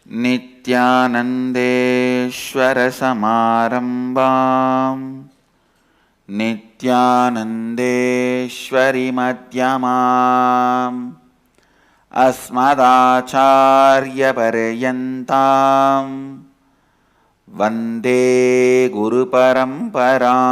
नित्यानन्देश्वरसमारम्भाम् नित्यानन्देश्वरिमध्यमाम् अस्मदाचार्यपर्यन्ताम् वन्दे गुरुपरम्पराम्।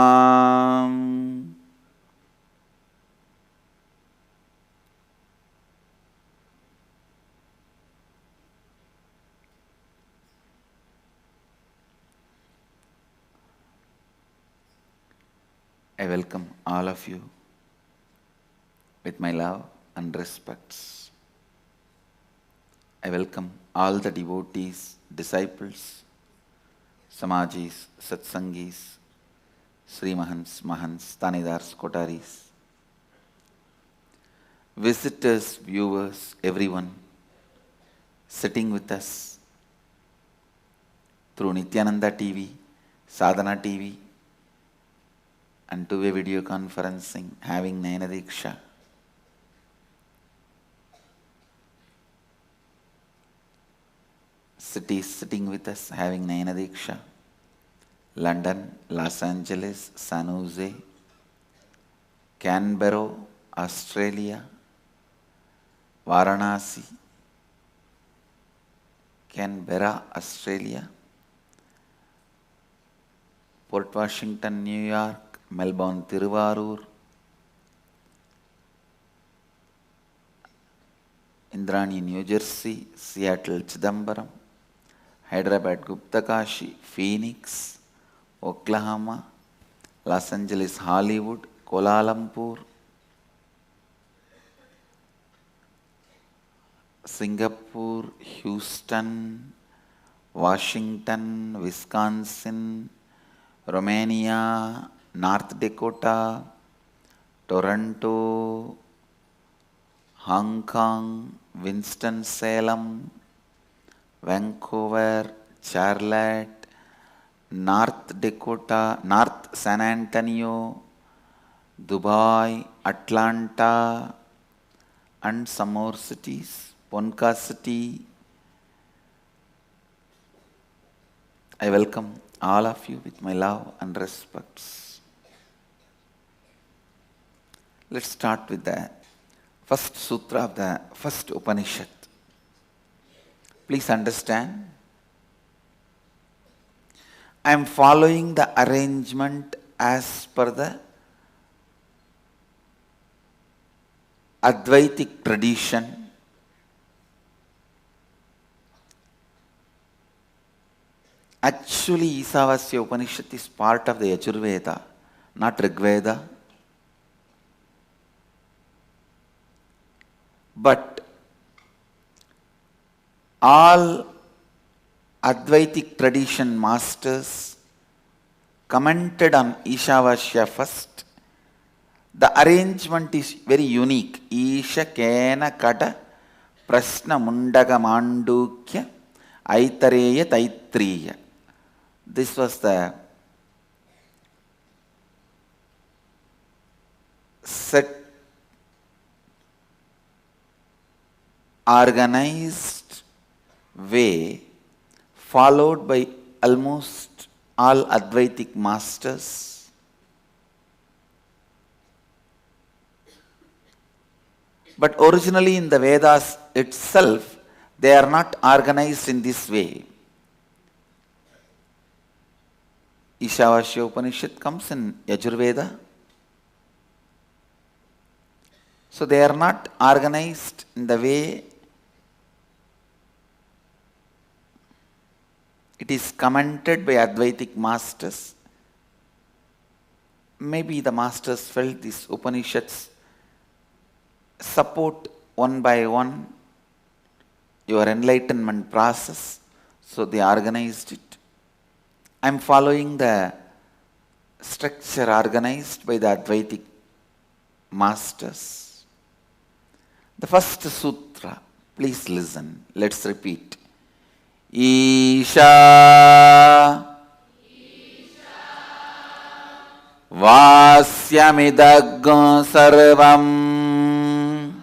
I welcome all of you with my love and respects. I welcome all the devotees, disciples, Samajis, Satsangis, Sri Mahants, Mahants, Tanidars, Kotaris, visitors, viewers, everyone sitting with us through Nityananda TV, Sadhana TV, and two-way video conferencing, having Nayana Diksha. Cities sitting with us, having Nayana Diksha. London, Los Angeles, San Jose, Canberra, Australia, Varanasi, Canberra, Australia, Port Washington, New York, Melbourne, Tiruvarur, Indrani, New Jersey, Seattle, Chidambaram, Hyderabad, Guptakashi, Phoenix, Oklahoma, Los Angeles, Hollywood, Kuala Lumpur, Singapore, Houston, Washington, Wisconsin, Romania, North Dakota, Toronto, Hong Kong, Winston-Salem, Vancouver, Charlotte, North Dakota, North San Antonio, Dubai, Atlanta, and some more cities, Ponca City. I welcome all of you with my love and respects. Let's start with the first sutra of the first Upanishad. Please understand, I am following the arrangement as per the Advaitic tradition. Actually, Isavasya Upanishad is part of the Yajurveda, not Rigveda. But all Advaitic tradition masters commented on Ishavasya first. The arrangement is very unique. Isha Kena Kata Prasna Mundaga Mandukya Aitareya Taitriya. This was the set organized way followed by almost all Advaitic masters. But originally in the Vedas itself, they are not organized in this way. Ishavasya Upanishad comes in Yajurveda. So they are not organized in the way it is commented by Advaitic masters. Maybe the masters felt these Upanishads support one by one your enlightenment process, so they organized it. I am following the structure organized by the Advaitic masters. The first sutra, please listen, let's repeat. Isha Vasyamidaggo sarvam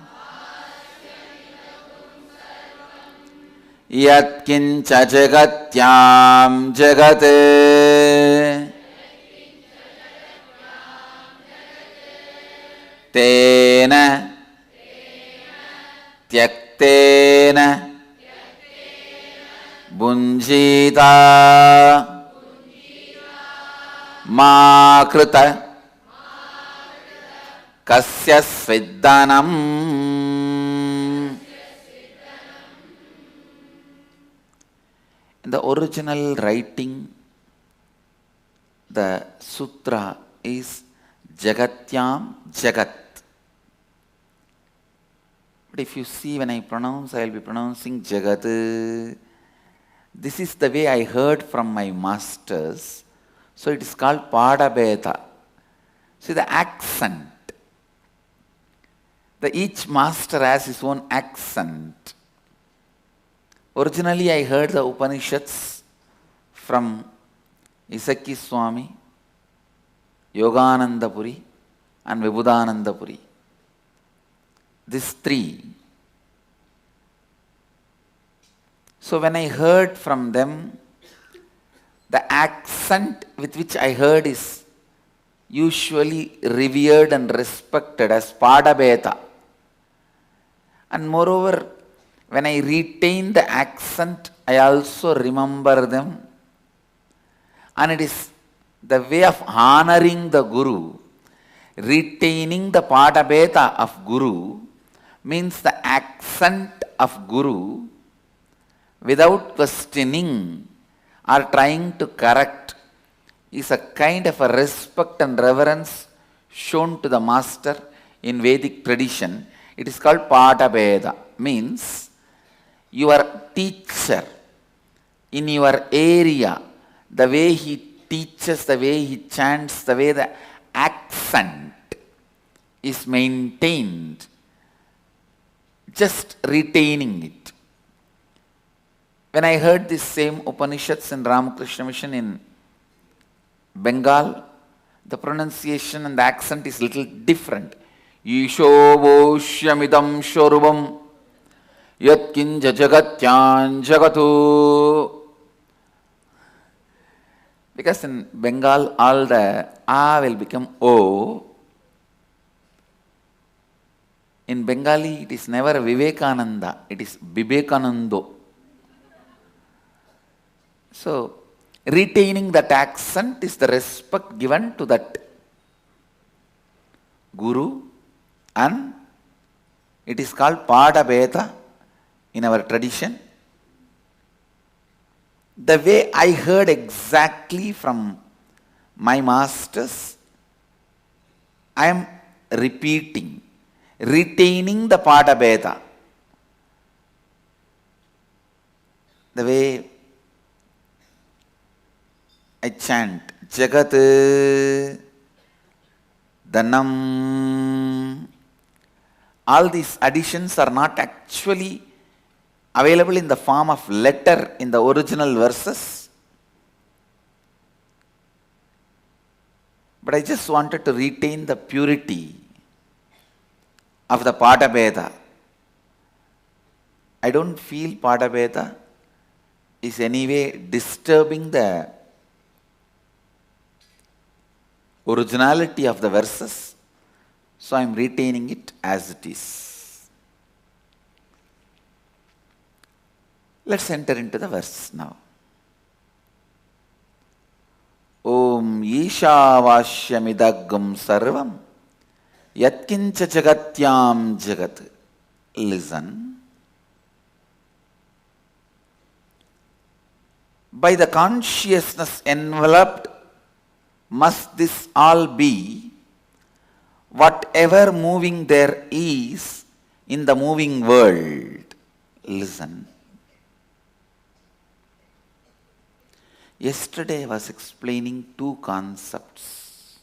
यत्किञ्च जगत्यां जगत् तेन त्यक्तेन भुञ्जीता मा कृत कस्य स्विद्दनम्. In the original writing, the sutra is Jagatyam Jagat. But if you see, when I pronounce, I will be pronouncing Jagat. This is the way I heard from my masters. So it is called Padabheda. See the accent. Each master has his own accent. Originally I heard the Upanishads from Isaki Swami, Yogananda Puri and Vibhudananda Puri. These three. So when I heard from them, the accent with which I heard is usually revered and respected as Padabheda. And moreover, when I retain the accent, I also remember them. And it is the way of honoring the Guru. Retaining the Padabheda of Guru means the accent of Guru without questioning or trying to correct is a kind of a respect and reverence shown to the master in Vedic tradition. It is called Padabheda. Means your teacher in your area, the way he teaches, the way he chants, the way the accent is maintained, just retaining it. When I heard this same Upanishads in Ramakrishna Mission in Bengal, the pronunciation and the accent is little different. Isho voshyamidam shorubam yatkinja jagatyan jagatu. Because in Bengal all the A will become O. In Bengali it is never Vivekananda, it is Bibekanando. So retaining that accent is the respect given to that Guru, and it is called Padabheda in our tradition. The way I heard exactly from my masters, I am repeating, retaining the Padabheda. The way I chant Jagat Dhanam. All these additions are not actually available in the form of letter in the original verses. But I just wanted to retain the purity of the Padabheda. I don't feel Padabheda is anyway disturbing the originality of the verses, so I am retaining it as it is. Let's enter into the verse now. Om Ishavashyamidagam sarvam yatkincha jagatyam jagat. Listen. By the consciousness enveloped must this all be, whatever moving there is in the moving world. Listen. Yesterday I was explaining two concepts.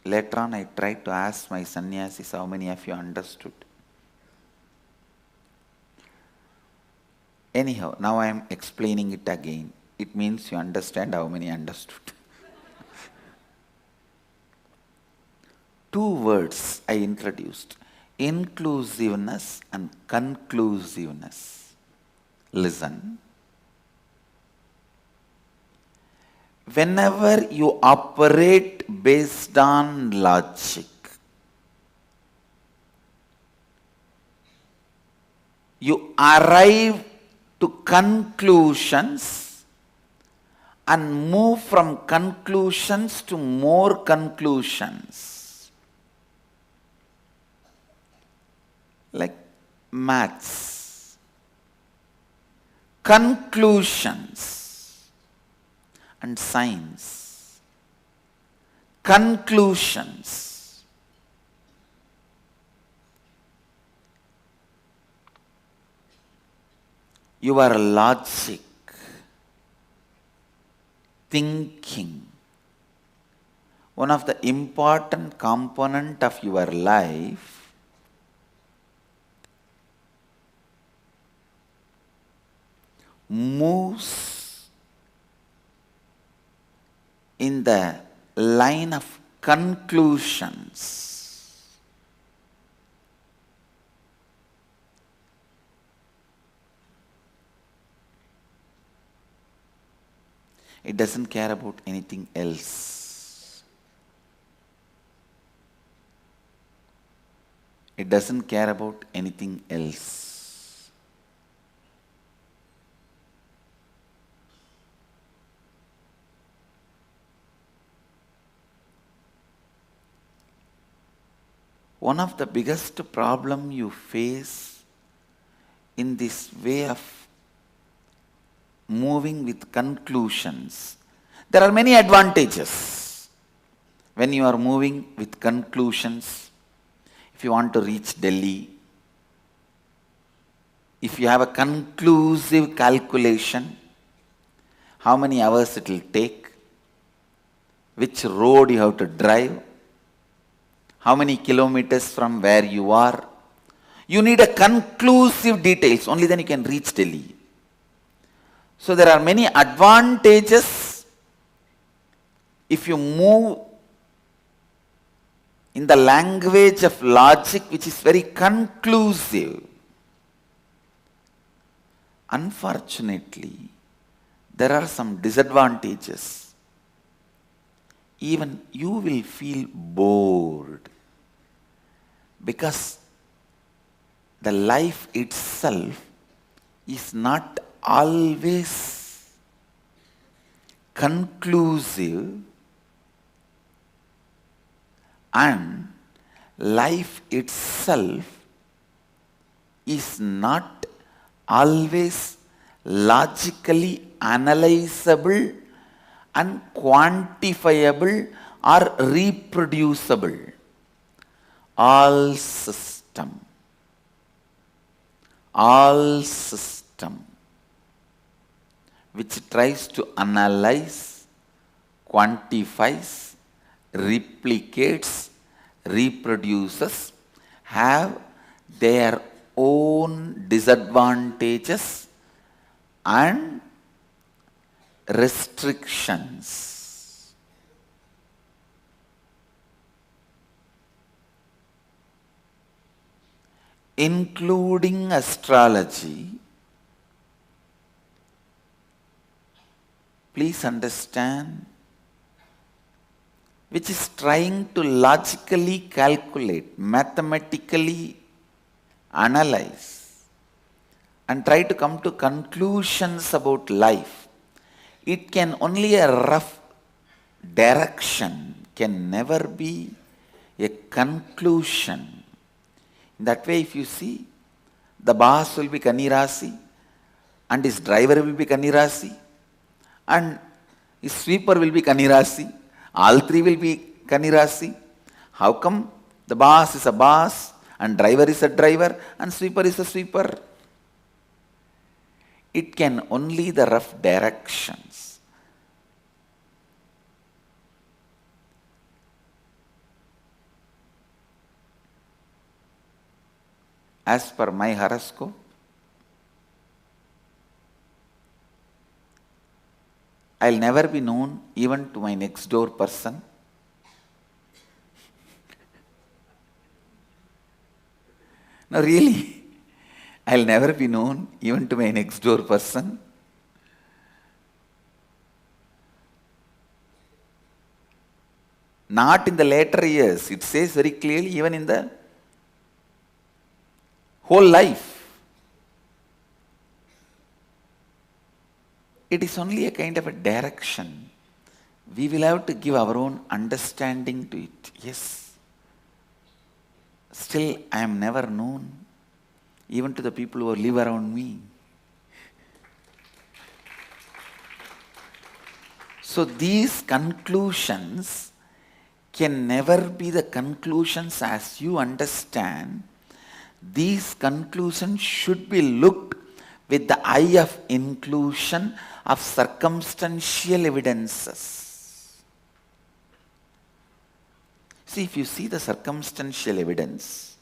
Later on I tried to ask my sannyasis how many of you understood. Anyhow, now I am explaining it again. It means you understand how many understood. Two words I introduced. inclusiveness and conclusiveness. Listen. Whenever you operate based on logic, you arrive to conclusions and move from conclusions to more conclusions. Like maths. Conclusions and science. Conclusions. Your logic, thinking, one of the important component of your life, moves in the line of conclusions. It doesn't care about anything else. It doesn't care about anything else. One of the biggest problem you face in this way of moving with conclusions, there are many advantages when you are moving with conclusions. If you want to reach Delhi, if you have a conclusive calculation, how many hours it will take, which road you have to drive, how many kilometers from where you are, you need a conclusive details, only then you can reach Delhi. So there are many advantages if you move in the language of logic, which is very conclusive. Unfortunately, there are some disadvantages. Even you will feel bored because the life itself is not always conclusive, and life itself is not always logically analyzable and quantifiable or reproducible. All system which tries to analyze, quantifies, replicates, reproduces have their own disadvantages and restrictions. Including astrology. Please understand, which is trying to logically calculate, mathematically analyze, and try to come to conclusions about life. It can only a rough direction, can never be a conclusion. In that way, if you see, the boss will be Kani Rasi, and his driver will be Kani Rasi, and his sweeper will be Kani Rasi. All three will be Kani Rasi. How come the boss is a boss, and driver is a driver, and sweeper is a sweeper? It can only the rough directions. As per my horoscope, I'll never be known even to my next door person. No, really, I'll never be known even to my next door person. Not in the later years. It says very clearly, even in the whole life. It is only a kind of a direction. We will have to give our own understanding to it. Yes. Still, I am never known, even to the people who live around me. So these conclusions can never be the conclusions as you understand. These conclusions should be looked with the eye of inclusion of circumstantial evidences. See, if you see the circumstantial evidence,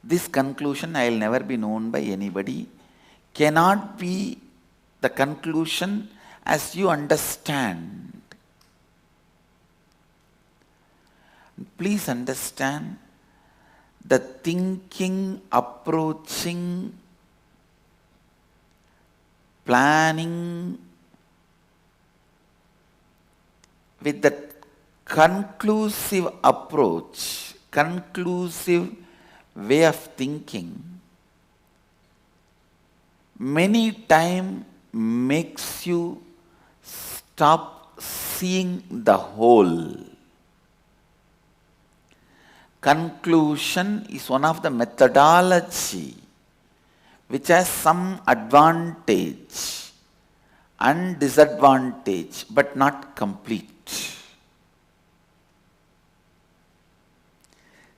this conclusion, I will never be known by anybody, cannot be the conclusion as you understand. Please understand, the thinking, approaching, planning with the conclusive approach, conclusive way of thinking, many times makes you stop seeing the whole. Conclusion is one of the methodology which has some advantage and disadvantage, but not complete.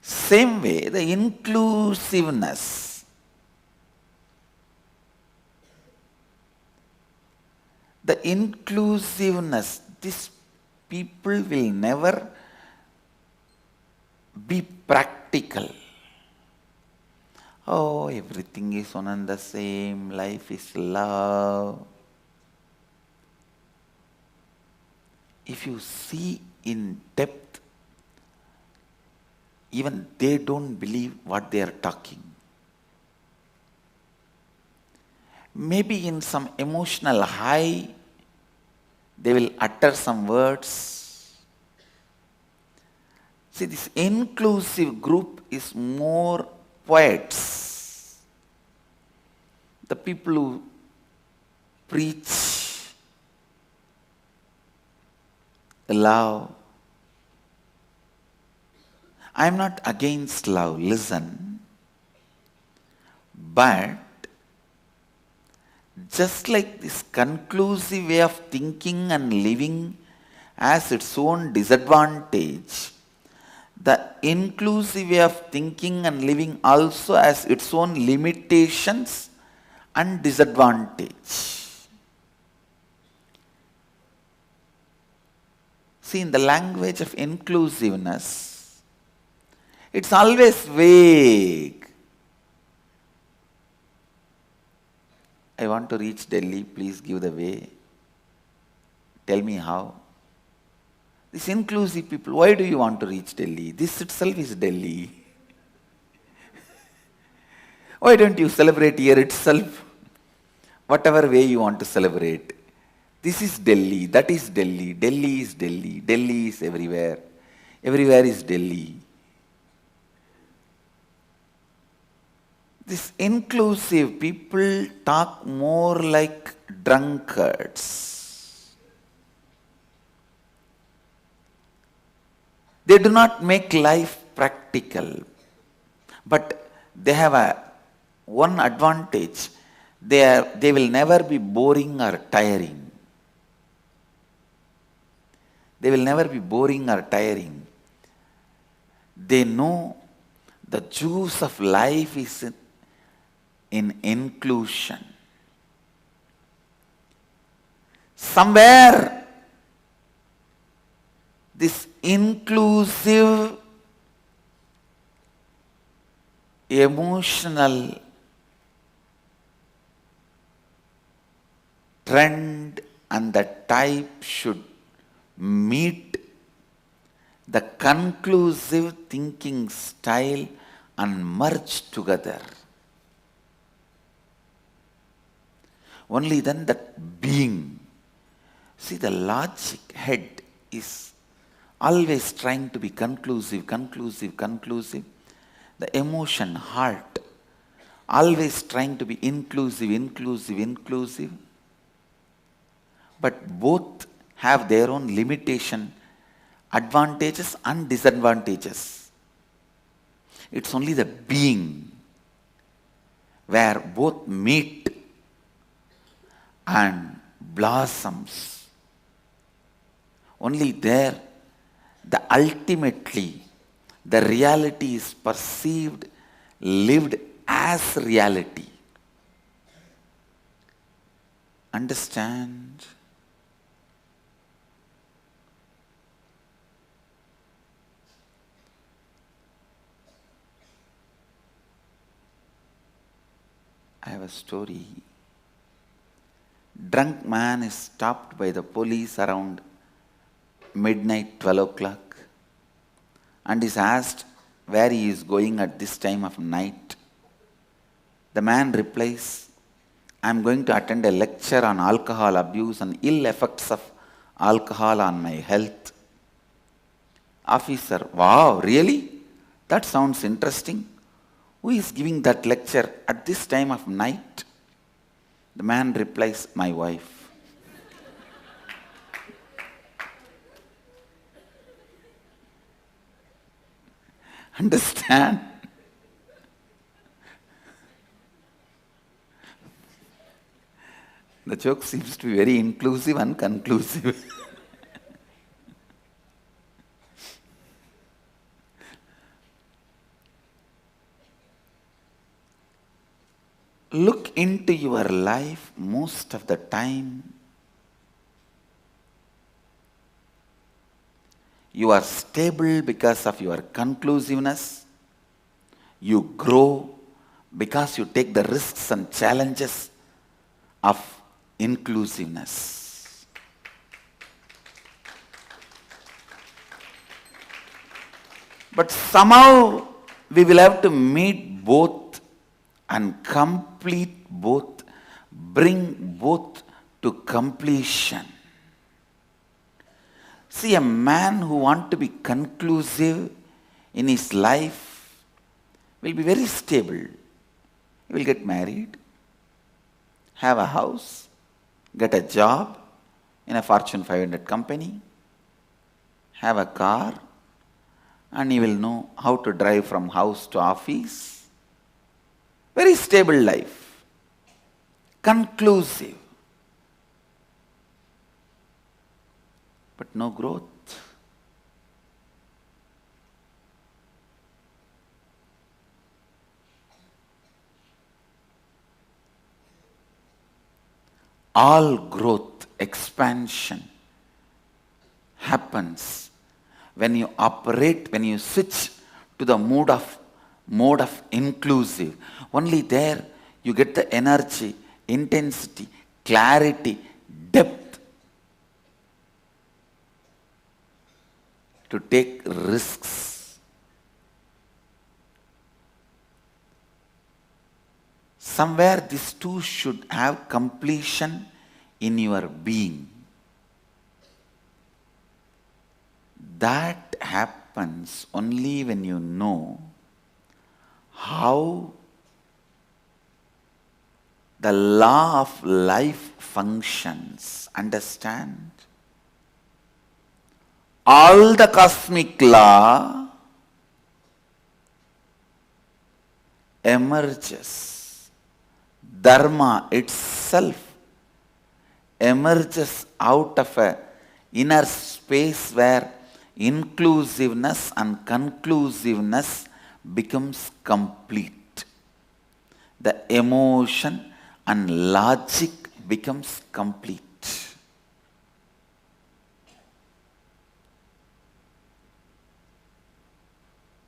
Same way, the inclusiveness. The inclusiveness, these people will never be practical. Oh, everything is one and the same, life is love. If you see in depth, even they don't believe what they are talking. Maybe in some emotional high, they will utter some words. See, this inclusive group is more poets. The people who preach love. I am not against love, listen. But just like this conclusive way of thinking and living has its own disadvantage, the inclusive way of thinking and living also has its own limitations and disadvantage. See, in the language of inclusiveness, it's always vague. I want to reach Delhi, please give the way. Tell me how. These inclusive people, why do you want to reach Delhi? This itself is Delhi. Why don't you celebrate here itself? Whatever way you want to celebrate. This is Delhi, that is Delhi, Delhi is Delhi, Delhi is everywhere. Everywhere is Delhi. These inclusive people talk more like drunkards. They do not make life practical, but they have one advantage. They will never be boring or tiring. They will never be boring or tiring. They know the juice of life is in inclusion. Somewhere this inclusive emotional trend and the type should meet the conclusive thinking style and merge together. Only then that being. See, the logic head is always trying to be conclusive. The emotion heart always trying to be inclusive. But both have their own limitation, advantages and disadvantages. It's only the being where both meet and blossoms. Only there ultimately the reality is perceived, lived as reality. Understand? I have a story. Drunk man is stopped by the police around midnight, 12 o'clock, and is asked where he is going at this time of night. The man replies, I am going to attend a lecture on alcohol abuse and ill effects of alcohol on my health. Officer, wow, really? That sounds interesting. Who is giving that lecture at this time of night? The man replies, my wife. Understand? The joke seems to be very inclusive and conclusive. Look into your life most of the time. You are stable because of your conclusiveness. You grow because you take the risks and challenges of inclusiveness. But somehow we will have to meet both and complete both, bring both to completion. See, a man who wants to be conclusive in his life will be very stable. He will get married, have a house, get a job in a Fortune 500 company, have a car, and he will know how to drive from house to office. Very stable life, conclusive, but no growth. All growth, expansion happens when you operate, when you switch to the mode of inclusive. Only there you get the energy, intensity, clarity, depth to take risks. Somewhere these two should have completion in your being. That happens only when you know how the law of life functions. Understand? All the cosmic law emerges. Dharma itself emerges out of an inner space where inclusiveness and conclusiveness becomes complete. The emotion and logic becomes complete.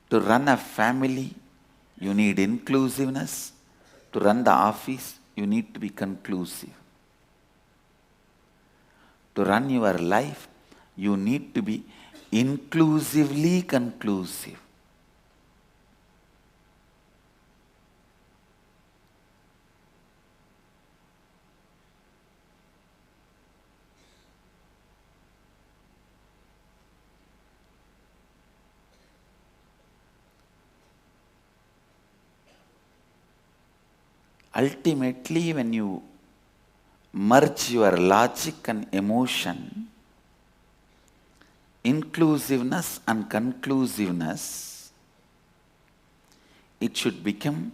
To run a family, you need inclusiveness. To run the office, you need to be conclusive. To run your life, you need to be inclusively conclusive. Ultimately, when you merge your logic and emotion, inclusiveness and conclusiveness, it should become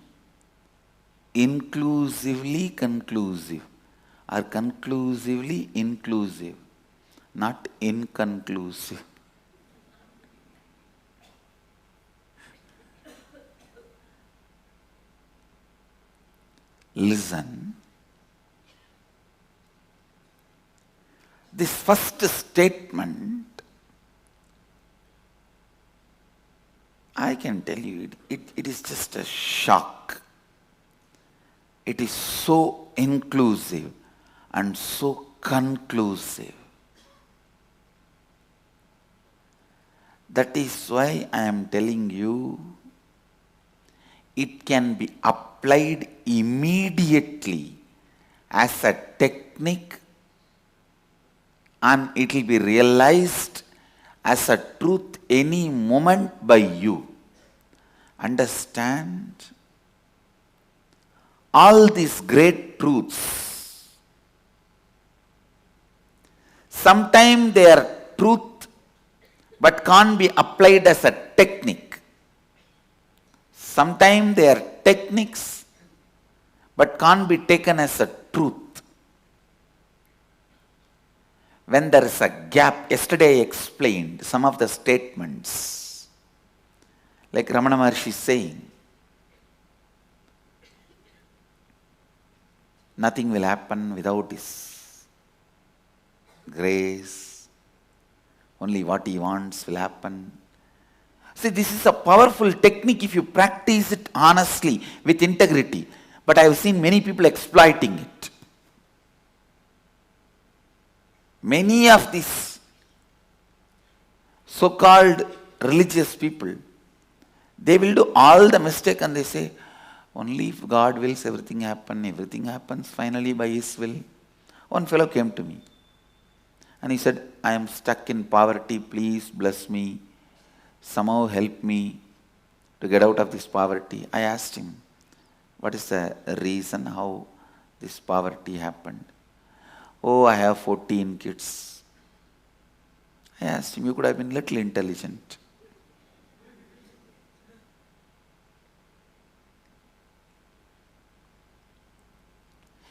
inclusively conclusive or conclusively inclusive, not inconclusive. Listen. This first statement, I can tell you, it is just a shock. It is so inclusive and so conclusive. That is why I am telling you, it can be applied immediately as a technique, and it will be realized as a truth any moment by you. Understand? All these great truths, sometimes they are truth but can't be applied as a technique. Sometimes they are techniques but can't be taken as a truth. When there is a gap, yesterday I explained some of the statements, like Ramana Maharshi saying, nothing will happen without His grace. Only what He wants will happen. See, this is a powerful technique if you practice it honestly, with integrity. But I have seen many people exploiting it. Many of these so-called religious people, they will do all the mistake and they say, only if God wills everything happens finally by His will. One fellow came to me and he said, I am stuck in poverty, please bless me, somehow help me to get out of this poverty. I asked him, what is the reason how this poverty happened? Oh, I have 14 kids. I asked him, you could have been little intelligent.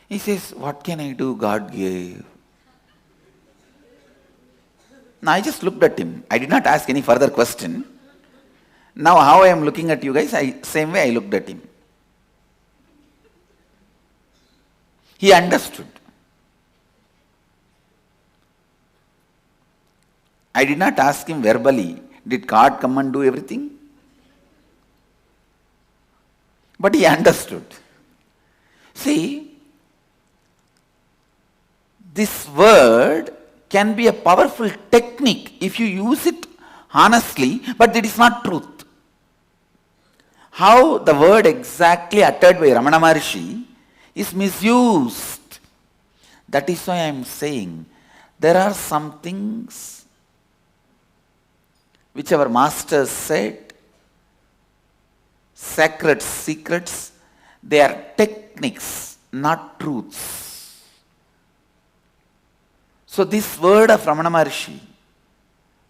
He says, what can I do? God gave. Now I just looked at him. I did not ask any further question. Now how I am looking at you guys, same way I looked at him. He understood. I did not ask him verbally, did God come and do everything? But he understood. See, this word can be a powerful technique if you use it honestly, but it is not truth. How the word exactly uttered by Ramana Maharshi is misused. That is why I am saying there are some things which our masters said, sacred secrets, they are techniques, not truths. So this word of Ramana Maharshi,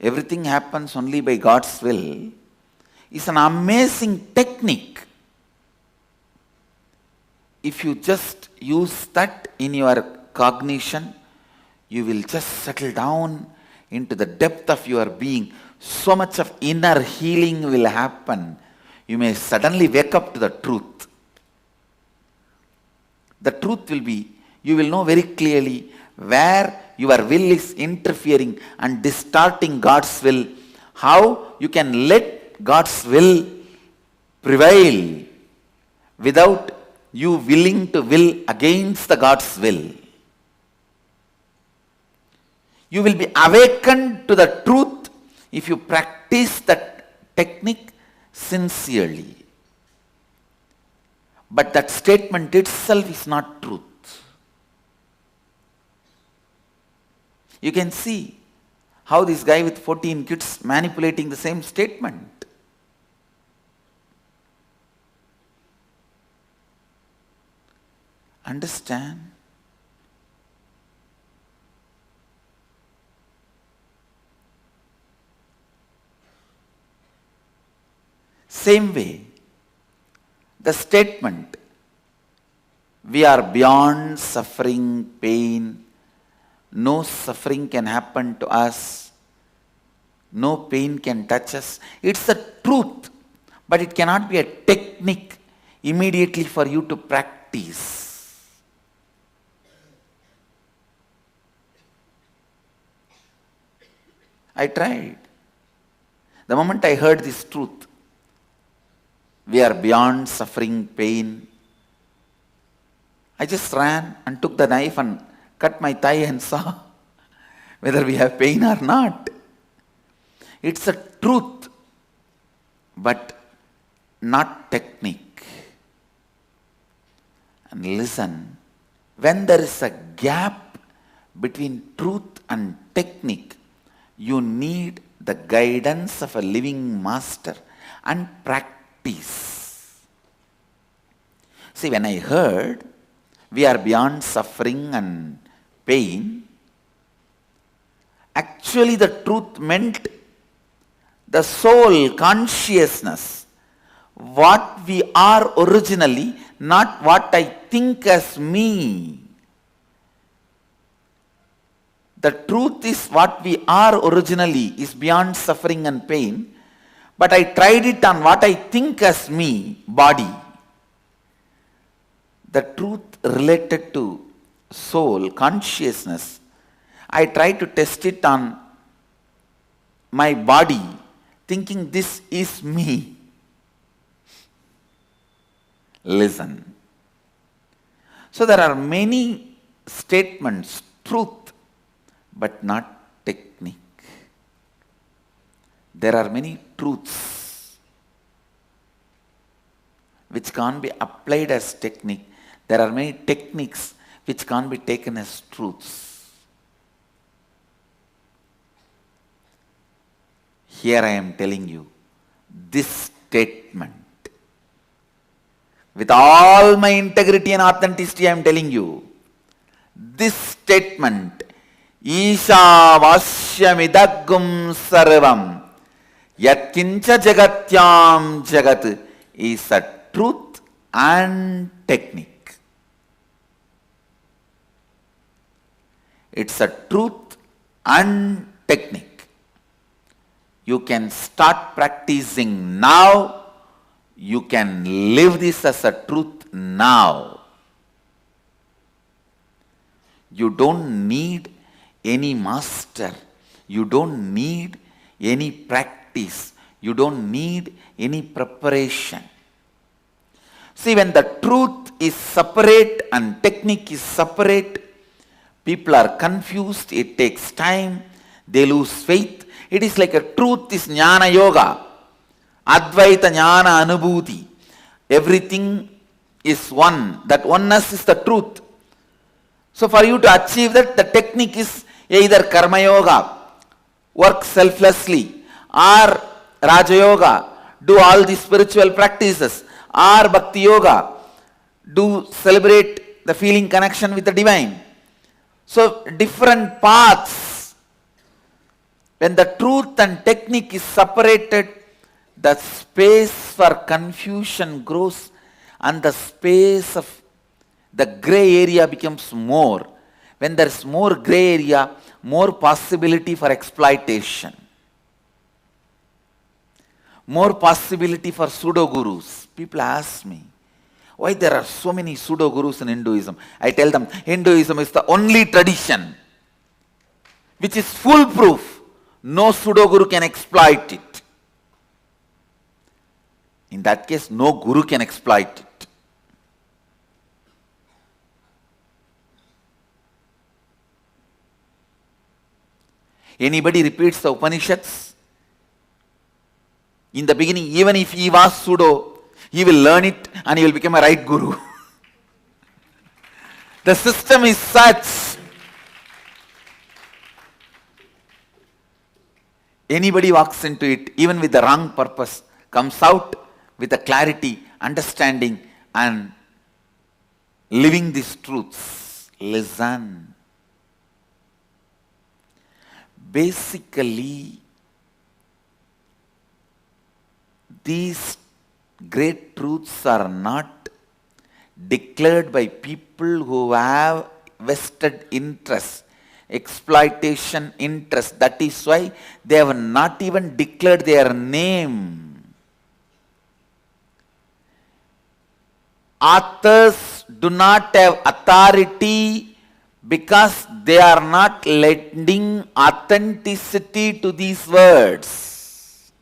everything happens only by God's will, is an amazing technique. If you just use that in your cognition, you will just settle down into the depth of your being. So much of inner healing will happen. You may suddenly wake up to the truth. The truth will be, you will know very clearly where your will is interfering and distorting God's will, how you can let God's will prevail without you willing to will against the God's will. You will be awakened to the truth if you practice that technique sincerely. But that statement itself is not truth. You can see how this guy with 14 kids manipulating the same statement. Understand? Same way, the statement, we are beyond suffering, pain, no suffering can happen to us, no pain can touch us. It's the truth, but it cannot be a technique immediately for you to practice. I tried. The moment I heard this truth, we are beyond suffering, pain, I just ran and took the knife and cut my thigh and saw whether we have pain or not. It's a truth, but not technique. And listen, when there is a gap between truth and technique, you need the guidance of a living master and practice. See, when I heard we are beyond suffering and pain, actually the truth meant the soul, consciousness, what we are originally, not what I think as me. The truth is what we are originally is beyond suffering and pain, but I tried it on what I think as me, body. The truth related to soul, consciousness, I tried to test it on my body, thinking this is me. Listen. So there are many statements, truth, but not technique. There are many truths which can't be applied as technique. There are many techniques which can't be taken as truths. Here I am telling you this statement. With all my integrity and authenticity, I am telling you this statement, Isha Vashyamidagum Sarvam Yatkincha Jagatyam Jagat, is a truth and technique. It's a truth and technique. You can start practicing now. You can live this as a truth now. You don't need any master. You don't need any practice. You don't need any preparation. See, when the truth is separate and technique is separate, people are confused, it takes time, they lose faith. It is like a truth is jnana yoga, advaita jnana anubhuti. Everything is one. That oneness is the truth. So for you to achieve that, the technique is either karma yoga, work selflessly, or raja yoga, do all the spiritual practices, or bhakti yoga, do celebrate the feeling connection with the divine. So different paths. When the truth and technique is separated, the space for confusion grows and the space of the gray area becomes more. When there is more gray area, more possibility for exploitation. More possibility for pseudo-gurus. People ask me, why there are so many pseudo-gurus in Hinduism? I tell them, Hinduism is the only tradition which is foolproof. No pseudo-guru can exploit it. In that case, no guru can exploit it. Anybody repeats the Upanishads? In the beginning, even if he was pseudo, he will learn it and he will become a right guru. The system is such. Anybody walks into it, even with the wrong purpose, comes out with a clarity, understanding, and living these truths. Listen. Basically, these great truths are not declared by people who have vested interest, exploitation interest. That is why they have not even declared their name. Authors do not have authority because they are not lending authenticity to these words.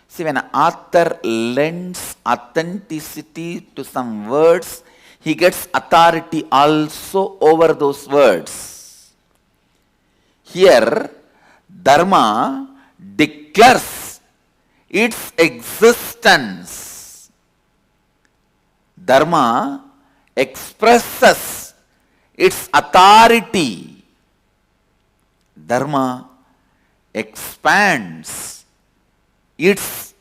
See, when an author lends authenticity to some words, he gets authority also over those words. Here, Dharma declares its existence. Dharma expresses its authority. Dharma expands its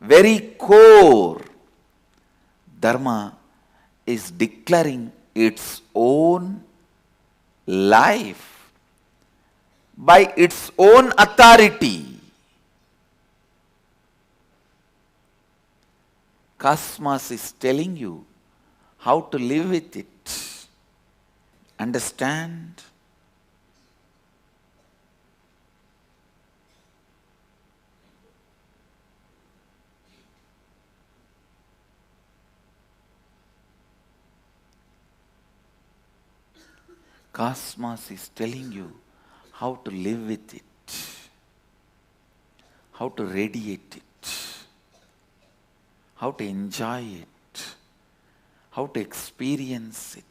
very core. Dharma is declaring its own life by its own authority. Cosmos is telling you how to live with it. Understand? Cosmos is telling you how to live with it, how to radiate it, how to enjoy it, how to experience it.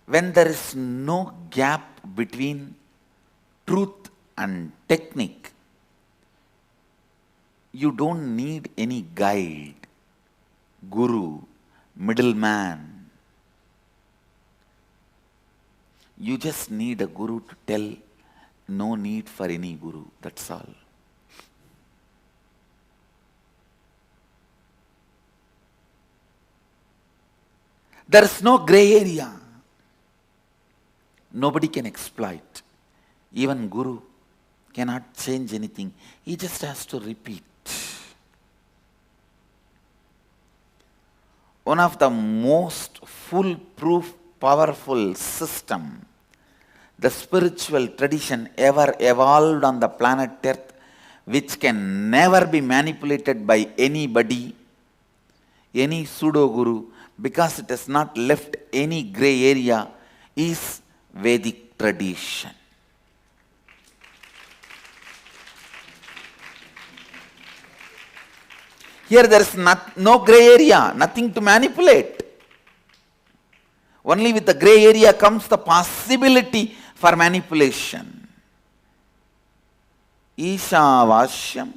When there is no gap between truth and technique, you don't need any guide, guru, middleman. You just need a guru to tell, no need for any guru, that's all. There is no gray area. Nobody can exploit. Even guru cannot change anything. He just has to repeat. One of the most foolproof, powerful system the spiritual tradition ever evolved on the planet Earth, which can never be manipulated by anybody, any pseudo-guru, because it has not left any gray area, is Vedic tradition. Here there is no gray area, nothing to manipulate. Only with the gray area comes the possibility for manipulation. Ishavashyam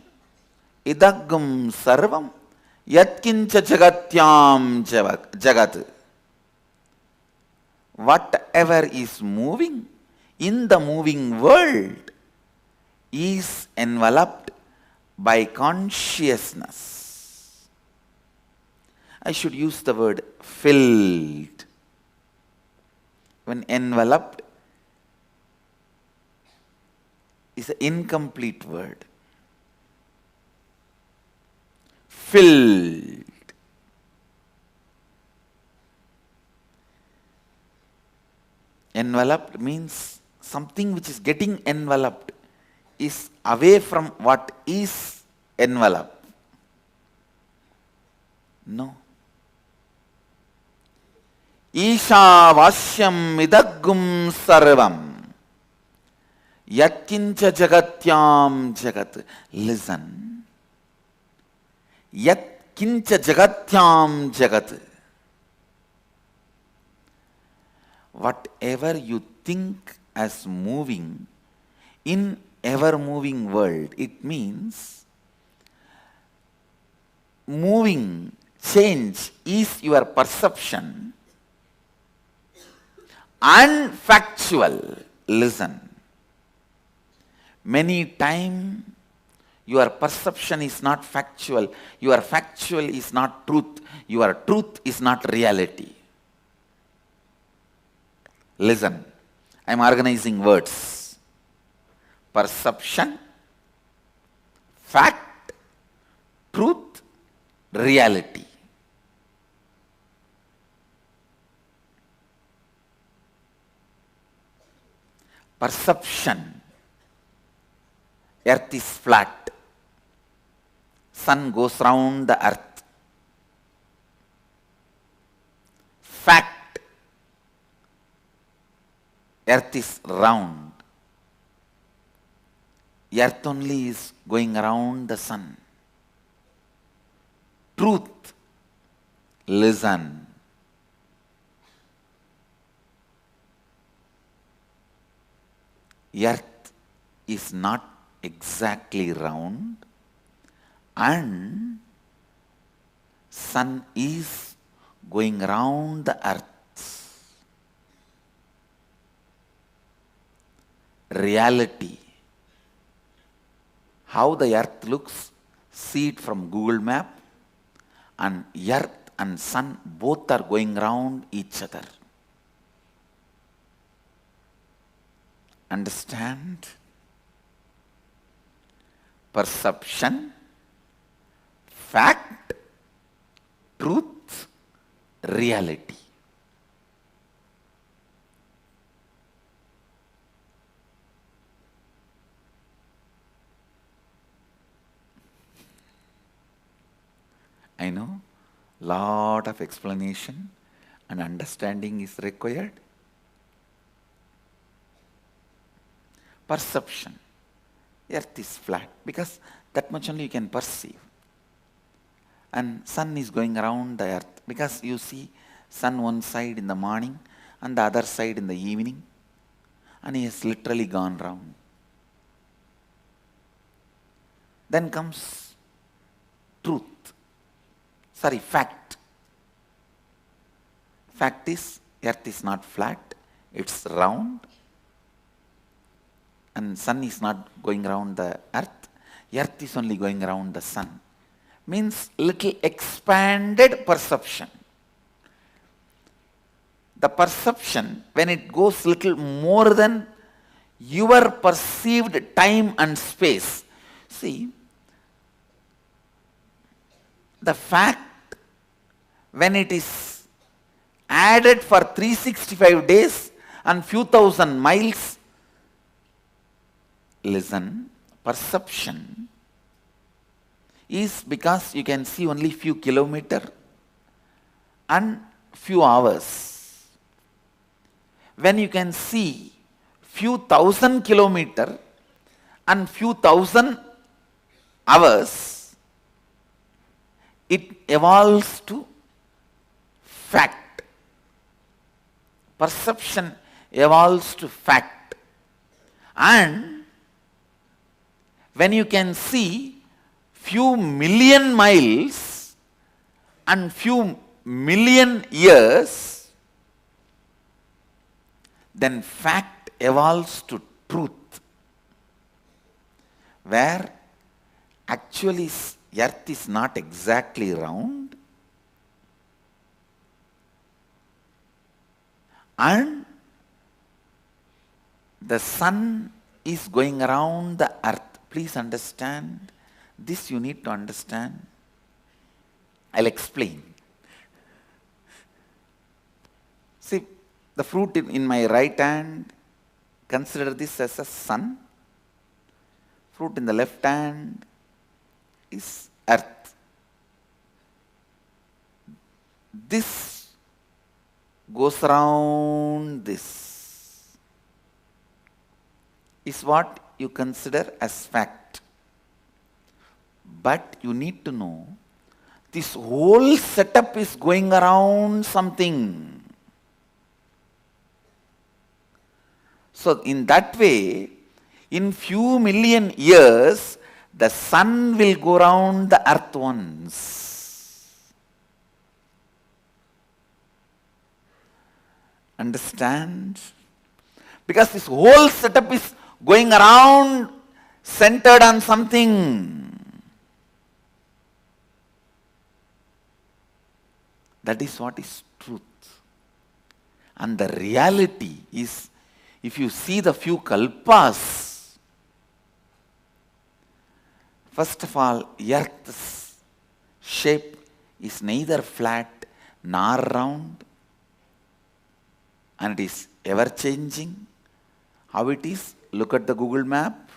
idagam sarvam yatkincha jagatyam jagat. Whatever is moving in the moving world is enveloped by consciousness. I should use the word filled. When enveloped is an incomplete word. Filled. Enveloped means something which is getting enveloped is away from what is enveloped. No. Ishavashyam idagum sarvam yatkincha jagatyam jagat. Listen. Yatkincha jagatyam jagat. Whatever you think as moving in ever-moving world, it means moving change is your perception. unfactual. Listen. Many times your perception is not factual. Your factual is not truth. Your truth is not reality. Listen. I am organizing words. Perception, fact, truth, reality. Perception. Earth is flat. Sun goes round the earth. Fact. Earth is round. Earth only is going around the sun. Truth. Listen. Earth is not exactly round and sun is going round the earth. Reality. How the earth looks, see it from Google Map, and earth and sun both are going round each other. Understand? Perception, fact, truth, reality. I know lot of explanation and understanding is required. Perception. Earth is flat because that much only you can perceive. And sun is going around the earth because you see sun one side in the morning and the other side in the evening, and he has literally gone round. Then comes truth. Sorry, fact. Fact is earth is not flat, it's round. And sun is not going around the earth. Earth is only going around the sun. Means little expanded perception. The perception, when it goes little more than your perceived time and space. See, the fact, when it is added for 365 days and few thousand miles, listen, perception is because you can see only few kilometers and few hours. When you can see few thousand kilometers and few thousand hours, it evolves to fact. Perception evolves to fact. And when you can see few million miles and few million years, then fact evolves to truth, where actually earth is not exactly round and the sun is going around the earth. Please understand. This you need to understand. I'll explain. See, the fruit in my right hand, consider this as a sun. Fruit in the left hand is earth. This goes around this. Is what you consider as fact. But you need to know this whole setup is going around something. So in that way, in few million years, the sun will go around the earth once. Understand? Because this whole setup is going around centered on something. That is what is truth. And the reality is, if you see the few kalpas, first of all, earth's shape is neither flat nor round, and it is ever changing. How it is? Look at the Google map.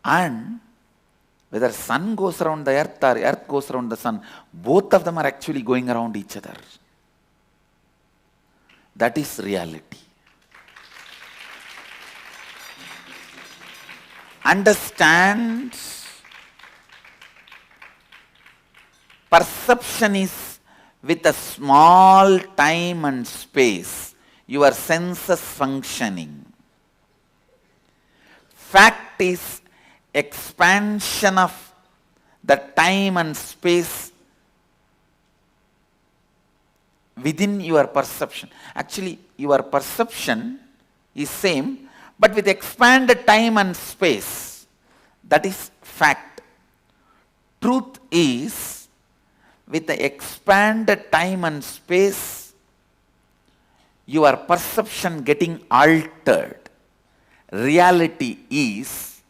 And whether sun goes around the earth or earth goes around the sun, both of them are actually going around each other. That is reality. Understand? Perception is with a small time and space, your senses functioning. Fact is expansion of the time and space within your perception. Actually, your perception is same, but with expanded time and space. That is fact. Truth is with the expanded time and space, your perception getting altered. Reality is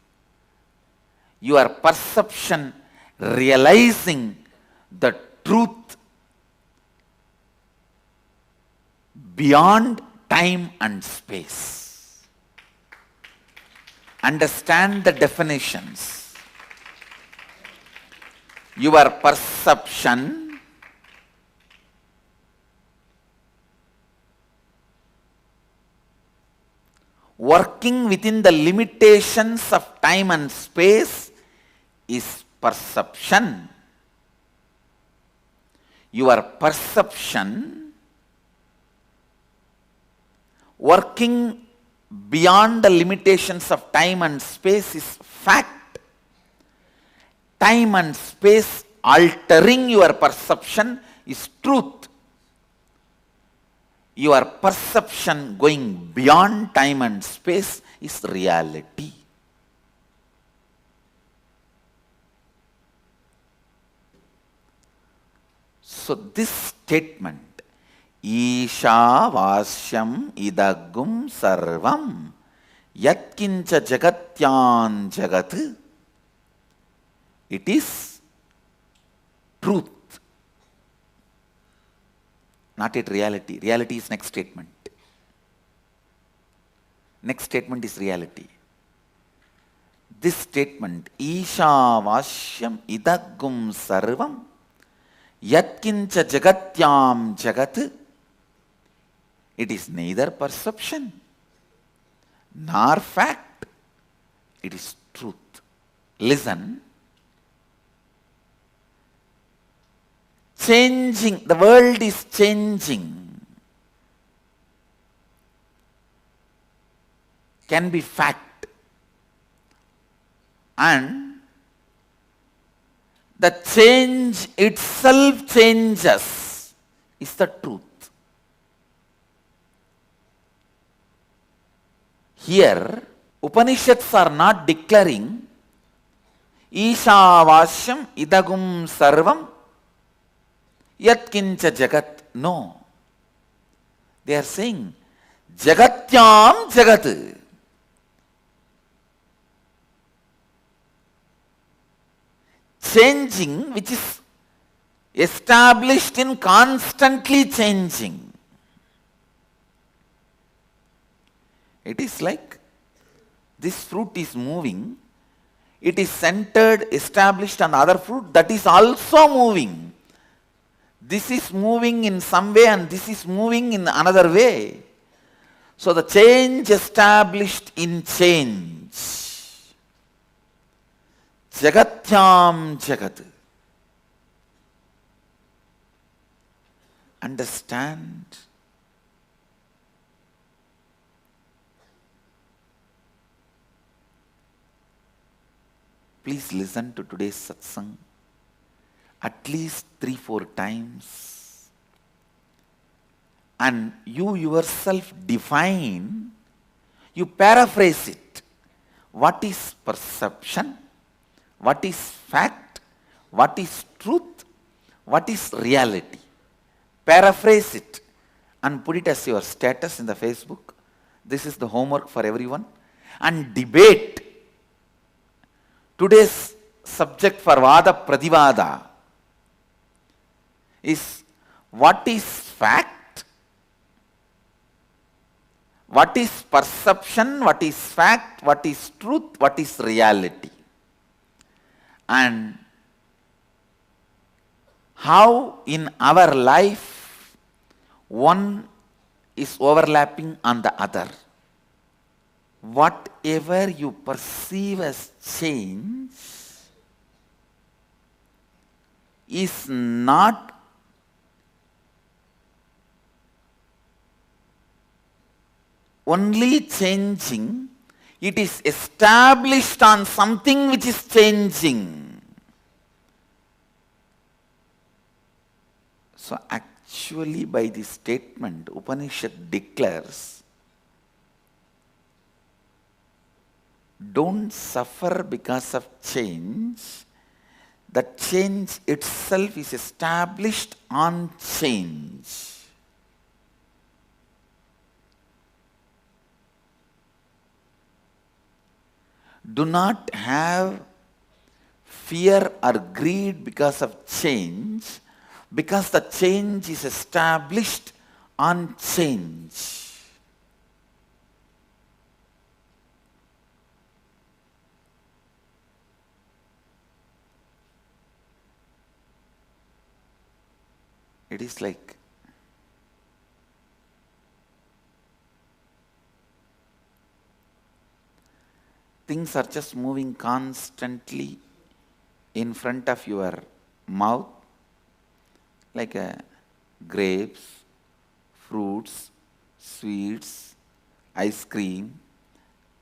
your perception realizing the truth beyond time and space. Understand the definitions. Your perception working within the limitations of time and space is perception. Your perception working beyond the limitations of time and space is fact. Time and space altering your perception is truth. Your perception going beyond time and space is reality. So this statement, Isha Vasyam Idagum Sarvam Yatkincha Jagatyan Jagat, it is truth. Not yet reality. Reality is next statement. Next statement is reality. This statement, Isha Vasyam Idagum Sarvam Yatkincha Jagatyam Jagat, it is neither perception nor fact. It is truth. Listen. Changing, the world is changing. Can be fact. And the change itself changes is the truth. Here, Upanishads are not declaring Isha Vasyam Idagum Sarvam Yatkincha Jagat. No. They are saying Jagatyam Jagat. Changing, which is established in constantly changing. It is like this fruit is moving, it is centered, established on the other fruit that is also moving. This is moving in some way and this is moving in another way. So the change established in change. Jagatyam Jagat. Understand? Please listen to today's satsang at least 3-4 times. and you yourself define, you paraphrase it. What is perception? What is fact? What is truth? What is reality? Paraphrase it and put it as your status in the Facebook. This is the homework for everyone. And debate. Today's subject for Vada Pradivada is what is fact, what is perception, what is fact, what is truth, what is reality. And how in our life one is overlapping on the other. Whatever you perceive as change is not only changing, it is established on something which is changing. So actually by this statement, Upanishad declares, don't suffer because of change. The change itself is established on change. Do not have fear or greed because of change, because the change is established on change. It is like things are just moving constantly in front of your mouth, like grapes, fruits, sweets, ice cream,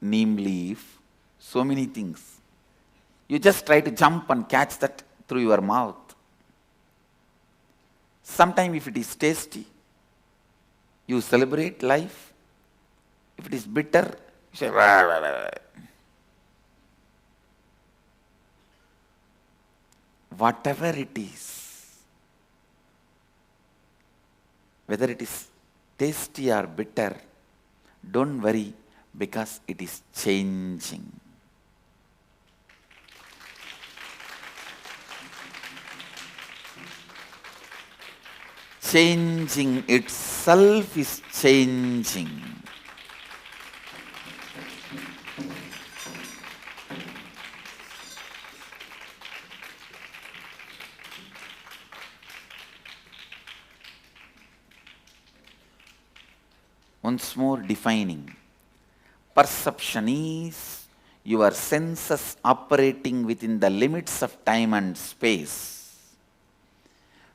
neem leaf, so many things. You just try to jump and catch that through your mouth. Sometimes if it is tasty, you celebrate life. If it is bitter, you say, "Rah, rah, rah." Whatever it is, whether it is tasty or bitter, don't worry because it is changing. Changing itself is changing. Once more defining. Perception is your senses operating within the limits of time and space.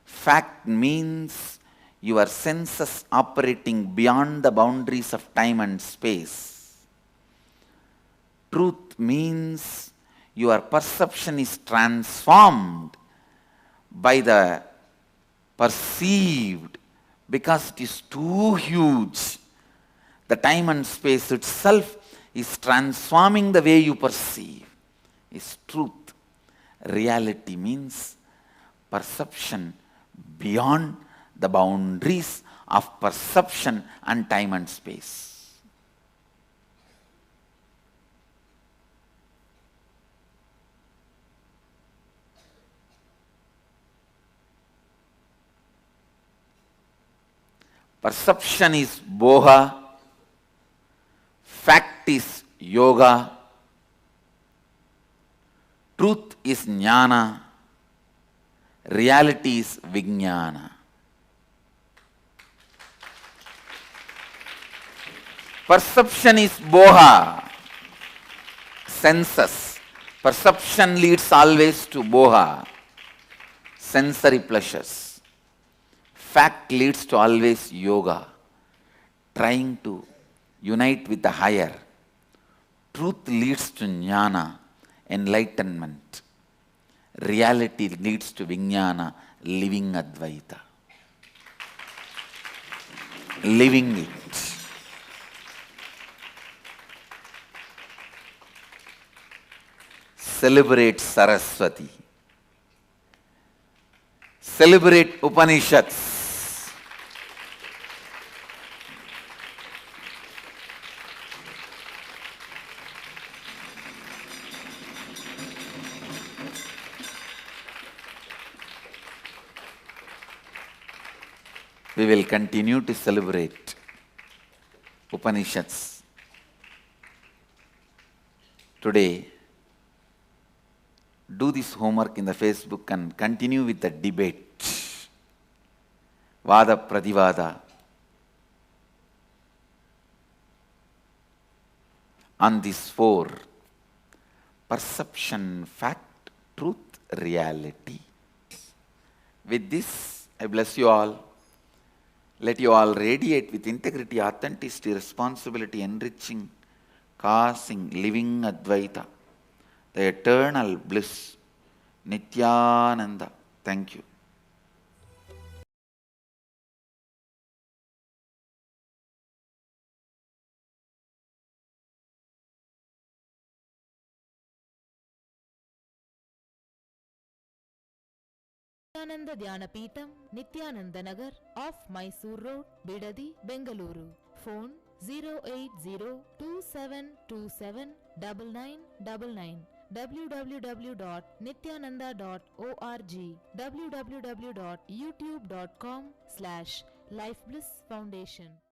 Fact means your senses operating beyond the boundaries of time and space. Truth means your perception is transformed by the perceived because it is too huge. The time and space itself is transforming the way you perceive. Is truth. Reality means perception beyond the boundaries of perception and time and space. Perception is boha, fact is yoga, truth is jnana, reality is vijnana. Perception is boha, senses. Perception leads always to boha, sensory pleasures. Fact leads to always yoga, trying to unite with the higher. Truth leads to jnana, enlightenment. Reality leads to vijnana, living Advaita. living it. Celebrate Saraswati. Celebrate Upanishads. We will continue to celebrate Upanishads. Today, do this homework in the Facebook and continue with the debate. Vada Pradivada on these four: perception, fact, truth, reality. With this, I bless you all. Let you all radiate with integrity, authenticity, responsibility, enriching, causing, living Advaita, the eternal bliss, Nityananda. Thank you. Nityananda Dhyana Peetham, Nityananda Nagar, off Mysore Road, Bidadi, Bengaluru. Phone 08027279999. www.nityananda.org. www.youtube.com/Life Bliss Foundation.